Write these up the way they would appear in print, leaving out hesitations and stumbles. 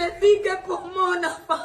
ne vis que pour mon enfant.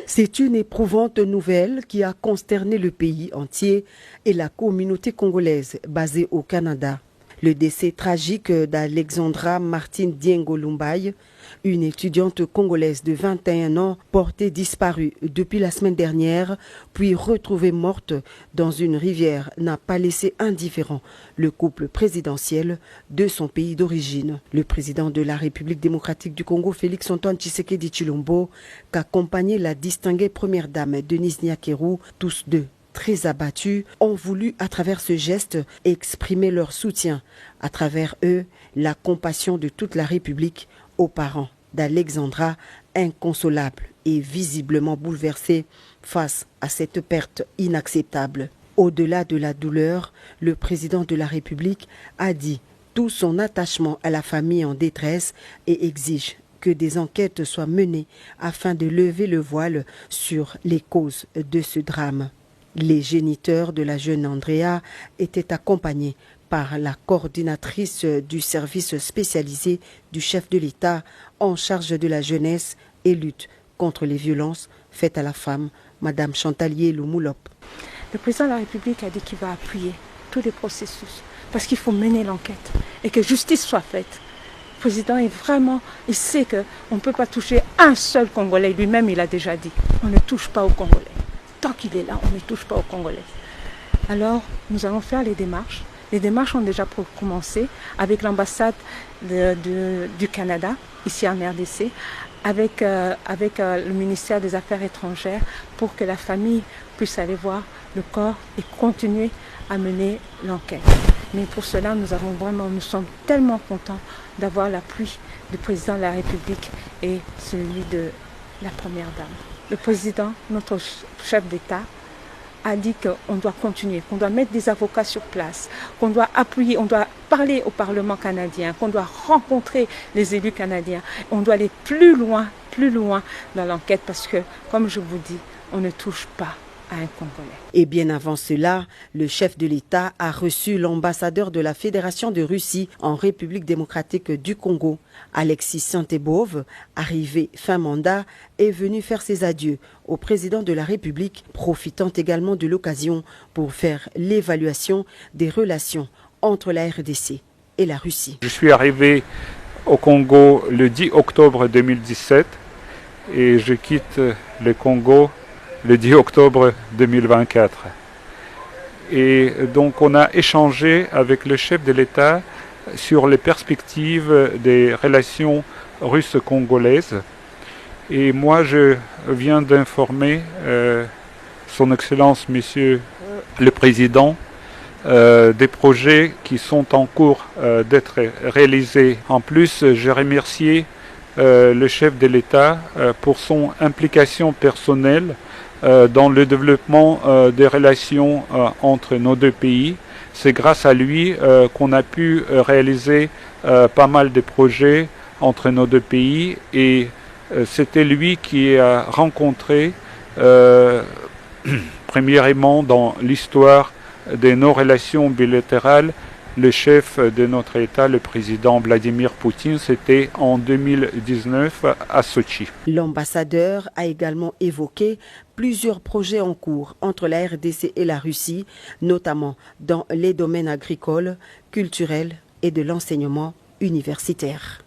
C'est une éprouvante nouvelle qui a consterné le pays entier et la communauté congolaise basée au Canada. Le décès tragique d'Alexandra Martine Diengo Lumbaye, une étudiante congolaise de 21 ans portée disparue depuis la semaine dernière, puis retrouvée morte dans une rivière, n'a pas laissé indifférent le couple présidentiel de son pays d'origine. Le président de la République démocratique du Congo, Félix-Antoine Tshisekedi Tshilombo, qu'accompagnait la distinguée première dame Denise Nyakeru, tous deux très abattus, ont voulu à travers ce geste exprimer leur soutien, à travers eux la compassion de toute la République aux parents d'Alexandra, inconsolables et visiblement bouleversés face à cette perte inacceptable. Au-delà de la douleur, le président de la République a dit tout son attachement à la famille en détresse et exige que des enquêtes soient menées afin de lever le voile sur les causes de ce drame. Les géniteurs de la jeune Andrea étaient accompagnés par la coordinatrice du service spécialisé du chef de l'État en charge de la jeunesse et lutte contre les violences faites à la femme, Madame Chantalier Lumulop. Le président de la République a dit qu'il va appuyer tous les processus parce qu'il faut mener l'enquête et que justice soit faite. Le président est vraiment, il sait qu'on ne peut pas toucher un seul Congolais. Lui-même, il a déjà dit, on ne touche pas aux Congolais. Tant qu'il est là, on ne touche pas aux Congolais. Alors, nous allons faire les démarches. Les démarches ont déjà commencé avec l'ambassade du Canada, ici en RDC, avec le ministère des Affaires étrangères, pour que la famille puisse aller voir le corps et continuer à mener l'enquête. Mais pour cela, nous sommes tellement contents d'avoir l'appui du président de la République et celui de la première dame. Le président, notre chef d'État, a dit qu'on doit continuer, qu'on doit mettre des avocats sur place, qu'on doit appuyer, on doit parler au Parlement canadien, qu'on doit rencontrer les élus canadiens. On doit aller plus loin dans l'enquête parce que, comme je vous dis, on ne touche pas à un Congolais. Et bien avant cela, le chef de l'État a reçu l'ambassadeur de la Fédération de Russie en République démocratique du Congo. Alexis Saint-Ebove, arrivé fin mandat, est venu faire ses adieux au président de la République, profitant également de l'occasion pour faire l'évaluation des relations entre la RDC et la Russie. Je suis arrivé au Congo le 10 octobre 2017 et je quitte le Congo le 10 octobre 2024. Et donc on a échangé avec le chef de l'État sur les perspectives des relations russes-congolaises. Et moi je viens d'informer son Excellence Monsieur le Président des projets qui sont en cours d'être réalisés. En plus, j'ai remercié le chef de l'État pour son implication personnelle dans le développement des relations entre nos deux pays. C'est grâce à lui qu'on a pu réaliser pas mal de projets entre nos deux pays et c'était lui qui a rencontré premièrement dans l'histoire de nos relations bilatérales le chef de notre État, le président Vladimir Poutine, c'était en 2019 à Sochi. L'ambassadeur a également évoqué plusieurs projets en cours entre la RDC et la Russie, notamment dans les domaines agricoles, culturels et de l'enseignement universitaire.